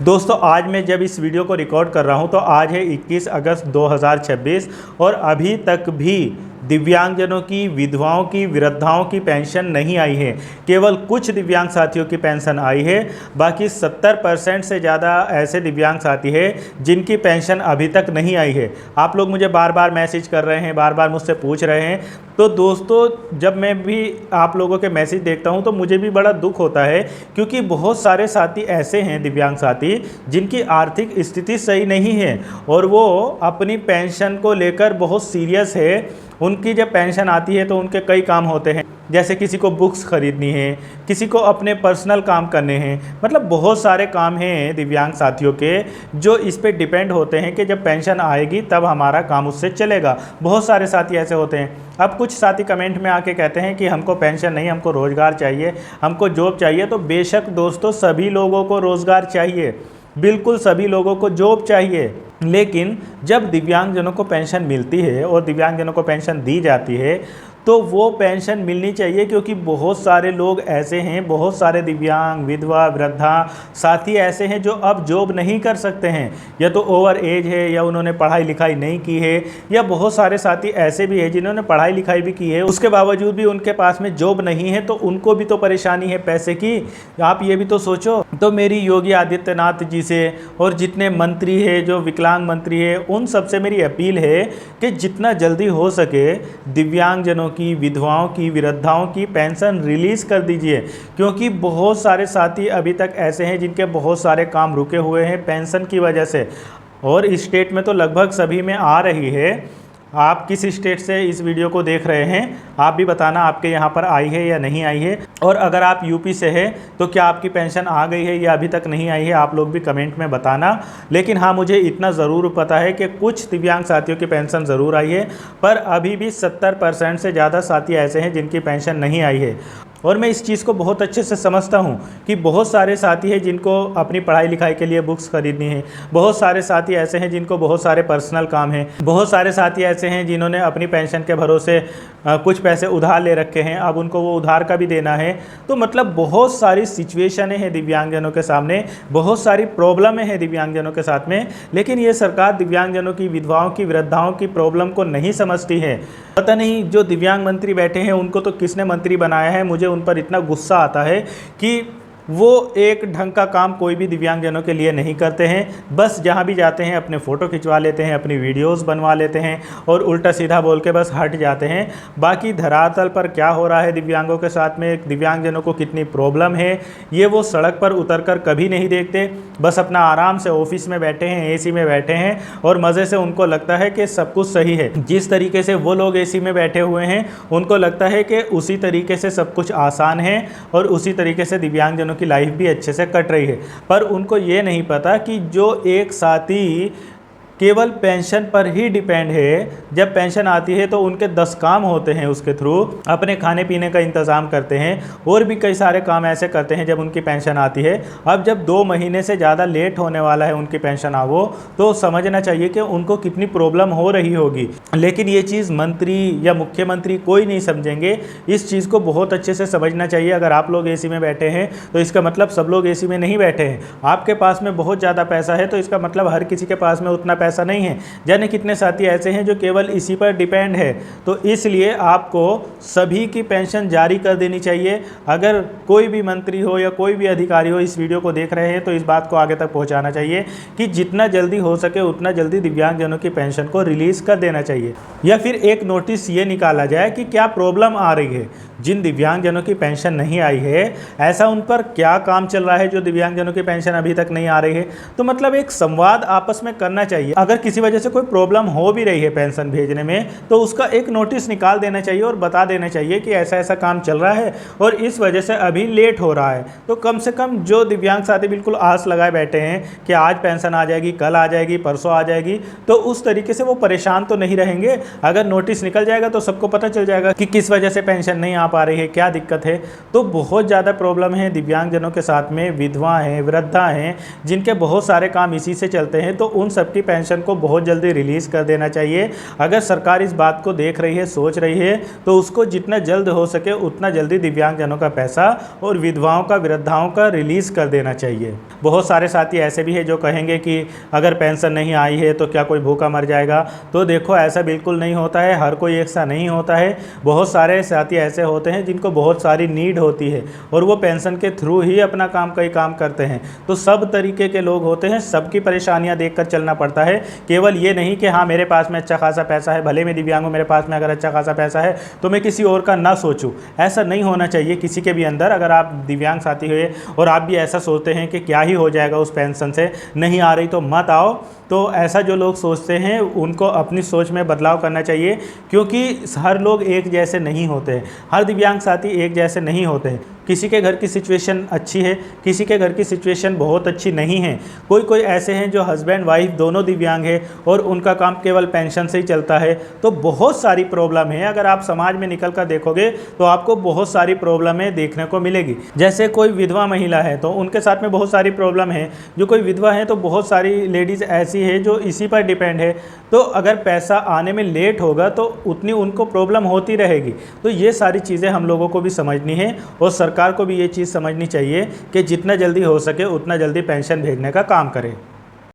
दोस्तों आज मैं जब इस वीडियो को रिकॉर्ड कर रहा हूं तो आज है 21 अगस्त 2026 और अभी तक भी दिव्यांगजनों की, विधवाओं की, वृद्धाओं की पेंशन नहीं आई है। केवल कुछ दिव्यांग साथियों की पेंशन आई है, बाकी 70% से ज़्यादा ऐसे दिव्यांग साथी हैं जिनकी पेंशन अभी तक नहीं आई है। आप लोग मुझे बार बार मैसेज कर रहे हैं, बार बार मुझसे पूछ रहे हैं। तो दोस्तों जब मैं भी आप लोगों के मैसेज देखता हूं तो मुझे भी बड़ा दुख होता है, क्योंकि बहुत सारे साथी ऐसे हैं, दिव्यांग साथी, जिनकी आर्थिक स्थिति सही नहीं है और वो अपनी पेंशन को लेकर बहुत सीरियस है। उनकी जब पेंशन आती है तो उनके कई काम होते हैं, जैसे किसी को बुक्स खरीदनी है, किसी को अपने पर्सनल काम करने हैं, मतलब बहुत सारे काम हैं दिव्यांग साथियों के जो इस पे डिपेंड होते हैं कि जब पेंशन आएगी तब हमारा काम उससे चलेगा। बहुत सारे साथी ऐसे होते हैं। अब कुछ साथी कमेंट में आके कहते हैं कि हमको पेंशन नहीं, हमको रोज़गार चाहिए, हमको जॉब चाहिए। तो बेशक दोस्तों सभी लोगों को रोज़गार चाहिए, बिल्कुल सभी लोगों को जॉब चाहिए, लेकिन जब दिव्यांगजनों को पेंशन मिलती है और दिव्यांगजनों को पेंशन दी जाती है तो वो पेंशन मिलनी चाहिए, क्योंकि बहुत सारे लोग ऐसे हैं, बहुत सारे दिव्यांग, विधवा, वृद्धा साथी ऐसे हैं जो अब जॉब नहीं कर सकते हैं, या तो ओवर एज है या उन्होंने पढ़ाई लिखाई नहीं की है, या बहुत सारे साथी ऐसे भी हैं जिन्होंने पढ़ाई लिखाई भी की है, उसके बावजूद भी उनके पास में जॉब नहीं है, तो उनको भी तो परेशानी है पैसे की। आप ये भी तो सोचो। तो मेरी योगी आदित्यनाथ जी से और जितने मंत्री है, जो विकलांग मंत्री है, उन सबसे मेरी अपील है कि जितना जल्दी हो सके दिव्यांगजनों की, विधवाओं की, वृद्धाओं की पेंशन रिलीज़ कर दीजिए, क्योंकि बहुत सारे साथी अभी तक ऐसे हैं जिनके बहुत सारे काम रुके हुए हैं पेंशन की वजह से, और इस स्टेट में तो लगभग सभी में आ रही है। आप किस स्टेट से इस वीडियो को देख रहे हैं, आप भी बताना आपके यहाँ पर आई है या नहीं आई है। और अगर आप यूपी से हैं तो क्या आपकी पेंशन आ गई है या अभी तक नहीं आई है, आप लोग भी कमेंट में बताना। लेकिन हाँ, मुझे इतना ज़रूर पता है कि कुछ दिव्यांग साथियों की पेंशन ज़रूर आई है, पर अभी भी 70% से ज़्यादा साथी ऐसे हैं जिनकी पेंशन नहीं आई है। और मैं इस चीज़ को बहुत अच्छे से समझता हूँ कि बहुत सारे साथी हैं जिनको अपनी पढ़ाई लिखाई के लिए बुक्स खरीदनी है, बहुत सारे साथी ऐसे हैं जिनको बहुत सारे पर्सनल काम हैं, बहुत सारे साथी ऐसे हैं जिन्होंने अपनी पेंशन के भरोसे कुछ पैसे उधार ले रखे हैं, अब उनको वो उधार का भी देना है। तो मतलब बहुत सारी सिचुएशनें हैं दिव्यांगजनों के सामने, बहुत सारी प्रॉब्लमें हैं दिव्यांगजनों के साथ में, लेकिन ये सरकार दिव्यांगजनों की, विधवाओं की, वृद्धाओं की प्रॉब्लम को नहीं समझती है। पता नहीं जो दिव्यांग मंत्री बैठे हैं उनको तो किसने मंत्री बनाया है। मुझे उन पर इतना गुस्सा आता है कि वो एक ढंग का काम कोई भी दिव्यांगजनों के लिए नहीं करते हैं। बस जहाँ भी जाते हैं अपने फ़ोटो खिंचवा लेते हैं, अपनी वीडियोस बनवा लेते हैं और उल्टा सीधा बोल के बस हट जाते हैं। बाकी धरातल पर क्या हो रहा है दिव्यांगों के साथ में, दिव्यांगजनों को कितनी प्रॉब्लम है, ये वो सड़क पर उतर कर कभी नहीं देखते। बस अपना आराम से ऑफिस में बैठे हैं, AC में बैठे हैं और मज़े से उनको लगता है कि सब कुछ सही है। जिस तरीके से वो लोग AC में बैठे हुए हैं उनको लगता है कि उसी तरीके से सब कुछ आसान है और उसी तरीके से दिव्यांगजनों की लाइफ भी अच्छे से कट रही है। पर उनको ये नहीं पता कि जो एक साथी केवल पेंशन पर ही डिपेंड है, जब पेंशन आती है तो उनके 10 काम होते हैं, उसके थ्रू अपने खाने पीने का इंतज़ाम करते हैं और भी कई सारे काम ऐसे करते हैं जब उनकी पेंशन आती है। अब जब 2 महीने से ज़्यादा लेट होने वाला है उनकी पेंशन आवो, तो समझना चाहिए कि उनको कितनी प्रॉब्लम हो रही होगी। लेकिन ये चीज़ मंत्री या मुख्यमंत्री कोई नहीं समझेंगे। इस चीज़ को बहुत अच्छे से समझना चाहिए। अगर आप लोग AC में बैठे हैं तो इसका मतलब सब लोग AC में नहीं बैठे हैं। आपके पास में बहुत ज़्यादा पैसा है तो इसका मतलब हर किसी के पास में उतना ऐसा नहीं है। जाने कितने साथी ऐसे हैं जो केवल इसी पर डिपेंड है। तो इसलिए आपको सभी की पेंशन जारी कर देनी चाहिए। अगर कोई भी मंत्री हो या कोई भी अधिकारी हो इस वीडियो को देख रहे हैं तो इस बात को आगे तक पहुंचाना चाहिए कि जितना जल्दी हो सके उतना जल्दी दिव्यांगजनों की पेंशन को रिलीज कर देना चाहिए। या फिर एक नोटिस ये निकाला जाए कि क्या प्रॉब्लम आ रही है, जिन दिव्यांगजनों की पेंशन नहीं आई है ऐसा उन पर क्या काम चल रहा है जो दिव्यांगजनों की पेंशन अभी तक नहीं आ रही है। तो मतलब एक संवाद आपस में करना चाहिए। अगर किसी वजह से कोई प्रॉब्लम हो भी रही है पेंशन भेजने में तो उसका एक नोटिस निकाल देना चाहिए और बता देना चाहिए कि ऐसा ऐसा काम चल रहा है और इस वजह से अभी लेट हो रहा है। तो कम से कम जो दिव्यांग साथी बिल्कुल आस लगाए बैठे हैं कि आज पेंशन आ जाएगी, कल आ जाएगी, परसों आ जाएगी, तो उस तरीके से वो परेशान तो नहीं रहेंगे। अगर नोटिस निकल जाएगा तो सबको पता चल जाएगा कि किस वजह से पेंशन नहीं आ पा रही है, क्या दिक्कत है। तो बहुत ज़्यादा प्रॉब्लम है दिव्यांगजनों के साथ में, विधवा हैं, वृद्धा हैं, जिनके बहुत सारे काम इसी से चलते हैं। तो उन सबकी पेंशन को बहुत जल्दी रिलीज़ कर देना चाहिए। अगर सरकार इस बात को देख रही है, सोच रही है, तो उसको जितना जल्द हो सके उतना जल्दी दिव्यांगजनों का पैसा और विधवाओं का, वृद्धाओं का रिलीज़ कर देना चाहिए। बहुत सारे साथी ऐसे भी हैं जो कहेंगे कि अगर पेंशन नहीं आई है तो क्या कोई भूखा मर जाएगा। तो देखो, ऐसा बिल्कुल नहीं होता है, हर कोई एक सा नहीं होता है। बहुत सारे साथी ऐसे होते हैं जिनको बहुत सारी नीड होती है और वो पेंशन के थ्रू ही अपना कई काम करते हैं। तो सब तरीके के लोग होते हैं, सबकी परेशानियां देखकर चलना पड़ता है। केवल ये नहीं कि हाँ मेरे पास में अच्छा खासा पैसा है, भले मैं दिव्यांग हूँ, मेरे पास में अगर अच्छा खासा पैसा है तो मैं किसी और का ना सोचूं। ऐसा नहीं होना चाहिए किसी के भी अंदर। अगर आप दिव्यांग साथी हुए और आप भी ऐसा सोचते हैं कि क्या ही हो जाएगा उस पेंशन से, नहीं आ रही तो मत आओ, तो ऐसा जो लोग सोचते हैं उनको अपनी सोच में बदलाव करना चाहिए, क्योंकि हर लोग एक जैसे नहीं होते हैं, हर दिव्यांग साथी एक जैसे नहीं होते हैं। किसी के घर की सिचुएशन अच्छी है, किसी के घर की सिचुएशन बहुत अच्छी नहीं है। कोई ऐसे हैं जो हस्बैंड वाइफ दोनों दिव्यांग है और उनका काम केवल पेंशन से ही चलता है। तो बहुत सारी प्रॉब्लम है, अगर आप समाज में निकल कर देखोगे तो आपको बहुत सारी प्रॉब्लमें देखने को मिलेगी। जैसे कोई विधवा महिला है तो उनके साथ में बहुत सारी प्रॉब्लम है। जो कोई विधवा है तो बहुत सारी लेडीज़ ऐसी है जो इसी पर डिपेंड है। तो अगर पैसा आने में लेट होगा तो उतनी उनको प्रॉब्लम होती रहेगी। तो ये सारी चीज़ें हम लोगों को भी समझनी है और सरकार को भी ये चीज़ समझनी चाहिए कि जितना जल्दी हो सके उतना जल्दी पेंशन भेजने का काम करें।